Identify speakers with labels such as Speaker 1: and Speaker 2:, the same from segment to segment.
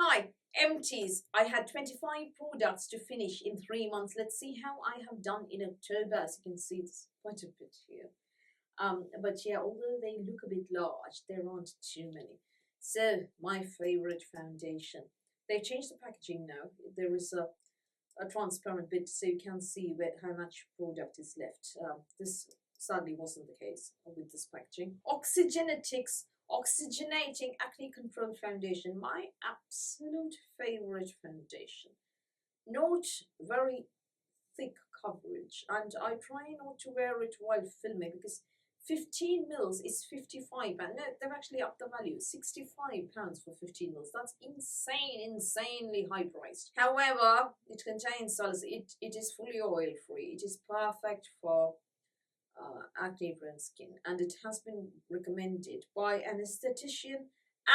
Speaker 1: Hi, Empties. I had 25 products to finish in 3 months. Let's see how I have done in October. As you can see, it's quite a bit here. But yeah, although they look a bit large, there aren't too many. So, my favorite foundation. They've changed the packaging now. There is a transparent bit so you can see how much product is left. This sadly wasn't the case with this packaging. Oxygenatix Oxygenating Acne Control Foundation, my absolute favorite foundation. Not very thick coverage, and I try not to wear it while filming because 15 mils is 55 pounds. No, they've actually upped the value. £65 for 15 mils. That's insanely high priced. However, it contains salicylate. It is fully oil free. It is perfect for acne prone skin, and it has been recommended by an esthetician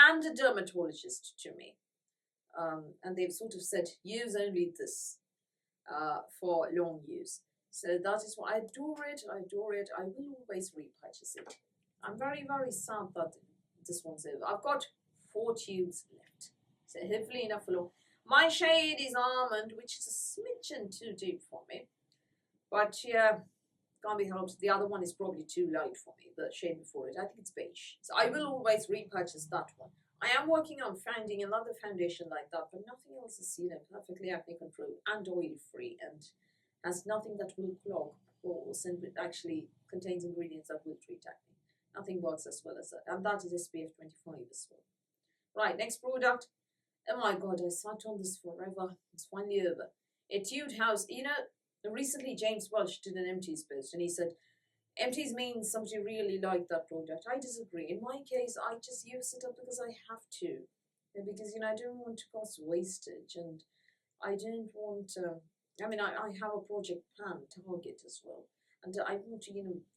Speaker 1: and a dermatologist to me. And they've sort of said, use only this for long use. So that is why I adore it. I will always repurchase it. I'm very sad that this one's over. I've got 4 tubes left, so hopefully enough for long. My shade is Almond, which is a smidgen too deep for me, but yeah, can't be helped. The other one is probably too light for me, the shade before it. I think it's beige. So I will always repurchase that one. I am working on finding another foundation like that, but nothing else is, perfectly acne control and oil free and has nothing that will clog pores and actually contains ingredients that will treat acne. Nothing works as well as that. And that is SPF 25 as well. Right, next product. Oh my god, I sat on this forever. It's finally over. Etude House. Recently James Welch did an Empties post and he said, Empties means somebody really liked that product. I disagree. In my case, I just use it up because I have to. Because, I don't want to cause wastage and I don't want I have a project plan target as well. And I want to,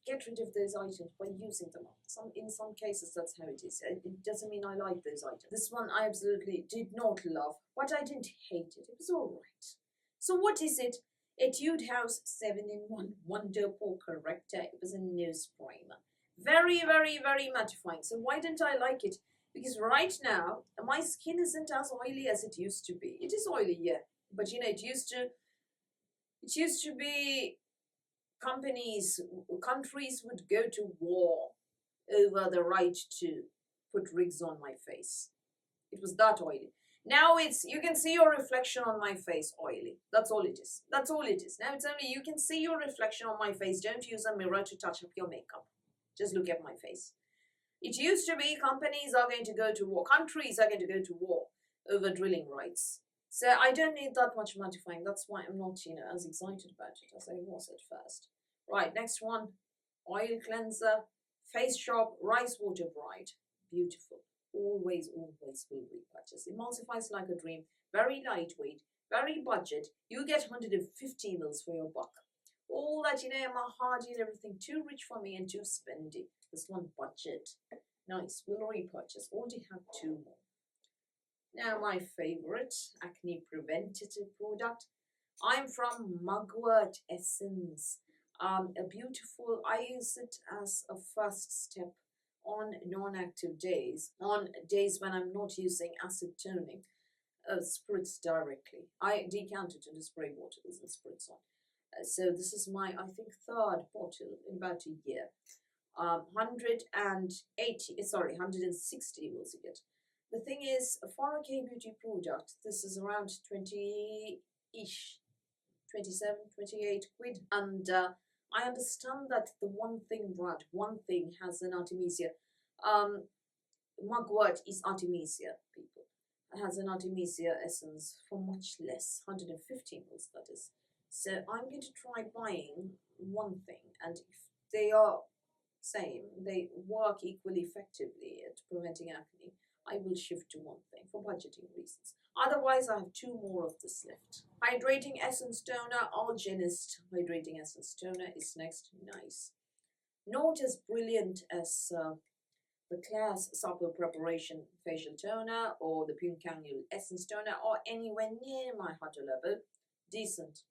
Speaker 1: get rid of those items by using them up. In some cases, that's how it is. It doesn't mean I like those items. This one I absolutely did not love, but I didn't hate it. It was all right. So what is it? Etude House 7-in-1 Wonder Pore Corrector. It was a nose primer. Very mattifying. So why didn't I like it? Because right now, my skin isn't as oily as it used to be. It is oily, yeah. But it used to be countries would go to war over the right to put rigs on my face. It was that oily. Now you can see your reflection on my face oily. That's all it is. Now it's only you can see your reflection on my face. Don't use a mirror to touch up your makeup. Just look at my face. It used to be countries are going to go to war over drilling rights. So I don't need that much mattifying. That's why I'm not, as excited about it as I was at first. Right, next one. Oil cleanser, Face Shop, Rice Water Bride. Beautiful. Always will repurchase. Emulsifies like a dream. Very lightweight, very budget. You get 150 mils for your buck. All that, my hardy and everything. Too rich for me and too spendy. This one budget. Nice. We'll repurchase. Already have 2 more. Now my favorite acne preventative product. I'm from Mugwort Essence. A beautiful. I use it as a first step on non-active days, on days when I'm not using acid toning, spritz directly. I decant it into spray bottles and spritz on. So this is my, I think, 3rd bottle in about a year. 160 mils you get. The thing is, for a K-beauty product, this is around 20-ish, 27, 28 quid. And I understand that the one thing has an Artemisia. Mugwort is Artemisia, people. It has an Artemisia essence for much less, 150 mils that is. So I'm going to try buying one thing, and if they are same, they work equally effectively at preventing acne, I will shift to one thing for budgeting reasons. Otherwise, I have 2 more of this left. Hydrating Essence Toner, Algenist Hydrating Essence Toner is next. Nice. Not as brilliant as the Class Supple Preparation Facial Toner or the Puncanial Essence Toner or anywhere near my Hutter level. Decent.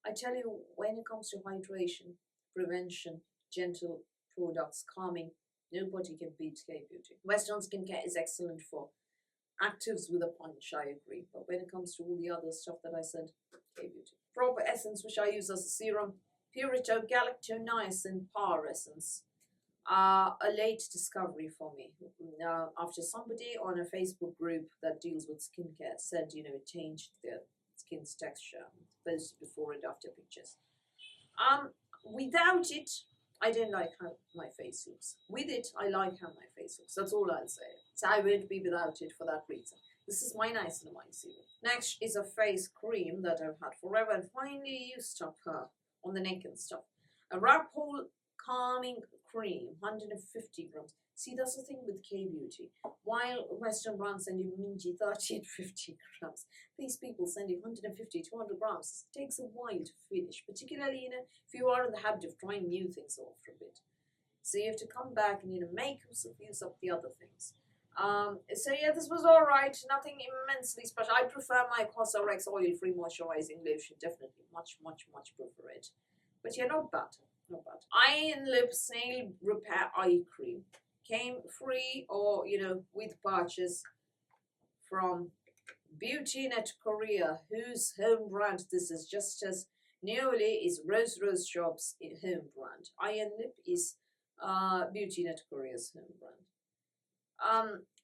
Speaker 1: I tell you, when it comes to hydration, prevention, gentle products, calming, nobody can beat K-beauty. Western skincare is excellent for Actives with a punch, I agree. But when it comes to all the other stuff that I said, okay, beauty. Proper essence, which I use as a serum, Purito Galactoniacin Power Essence. A late discovery for me. After somebody on a Facebook group that deals with skincare said, it changed their skin's texture, posted before and after pictures. Without it, I don't like how my face looks. With it, I like how my face looks. That's all I'll say. So I won't be without it for that reason. This is my niacinamide serum. Next is a face cream that I've had forever and finally used up her on the neck and stuff. A Rapport calming cream, 150 grams. See, that's the thing with K-Beauty. While Western brands send you mingy 30 and 50 grams, these people send you 150, 200 grams. It takes a while to finish, particularly, if you are in the habit of trying new things after a bit. So you have to come back and, make use of the other things. So yeah, this was alright, nothing immensely special. I prefer my Cosrx oil-free moisturizing lotion, definitely, much, much, much prefer it. But yeah, not bad, not bad. Eye and Lip Nail Repair Eye Cream came free or, with purchase from BeautyNet Korea, whose home brand this is, just as Neoli is Rose Shop's home brand. Eye and Lip is BeautyNet Korea's home brand.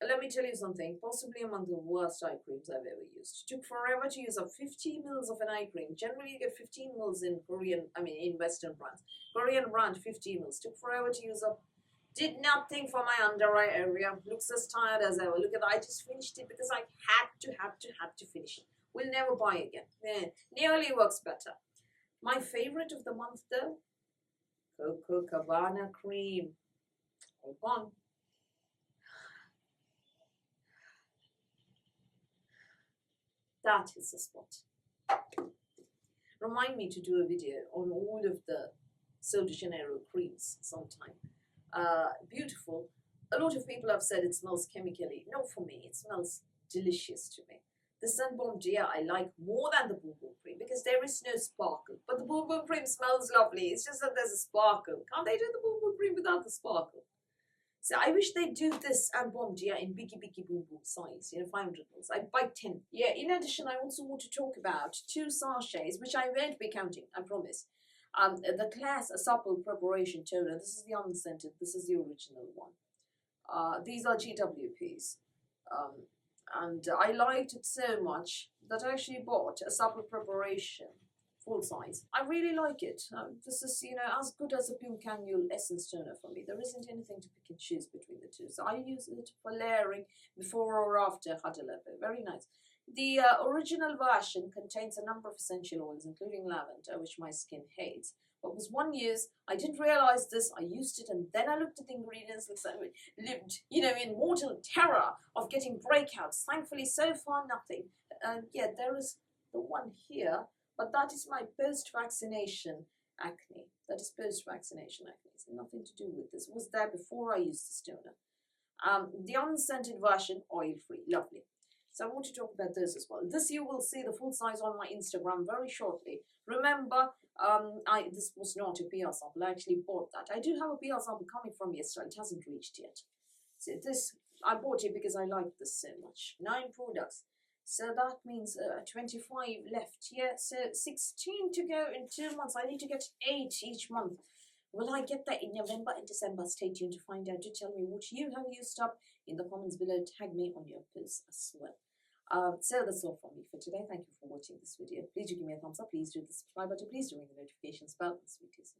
Speaker 1: Let me tell you something, possibly among the worst eye creams I've ever used. Took forever to use up 50 mils of an eye cream. Generally you get 15 mils in in Western brands. Korean brand, 50 mils. Took forever to use up. Did nothing for my under eye area. Looks as tired as ever. Look at that, I just finished it because I had to finish it. Will never buy again. Nearly works better. My favorite of the month though, Coco Cabana cream. Hold on. That is the spot. Remind me to do a video on all of the Sol de Janeiro creams sometime. Beautiful. A lot of people have said it smells chemically. Not for me. It smells delicious to me. The Sun Bomb Dia I like more than the Boom Boom cream because there is no sparkle. But the Boom Boom cream smells lovely. It's just that there's a sparkle. Can't they do the Boom Boom cream without the sparkle? So I wish they'd do this and Bomb Dia in biggie boom boom size, 500 mils. I'd buy 10. Yeah, in addition, I also want to talk about 2 sachets, which I won't be counting, I promise. The Class Supple Preparation Toner. This is the unscented. This is the original one. These are GWPs. And I liked it so much that I actually bought a Supple Preparation full size. I really like it. This is, as good as a pink annual essence toner for me. There isn't anything to pick and choose between the two. So I use it for layering before or after Hadalepe. Very nice. The original version contains a number of essential oils, including lavender, which my skin hates. But was one use, I didn't realize this, I used it, and then I looked at the ingredients, lived, in mortal terror of getting breakouts. Thankfully, so far, nothing. Yeah, there is the one here, but that is my post-vaccination acne. That is post-vaccination acne. It's nothing to do with this. It was there before I used the toner. The unscented version, oil-free. Lovely. So I want to talk about those as well. This you will see the full size on my Instagram very shortly. Remember, this was not a PR sample. I actually bought that. I do have a PR sample coming from yesterday. It hasn't reached yet. So I bought it because I like this so much. 9 products. So that means 25 left. Yeah, so 16 to go in 2 months. I need to get 8 each month. Will I get that in November and December? Stay tuned to find out. Do tell me what you have used up in the comments below. Tag me on your posts as well. So that's all from me for today. Thank you for watching this video. Please do give me a thumbs up. Please do the subscribe button. Please do ring the notifications bell. Sweeties.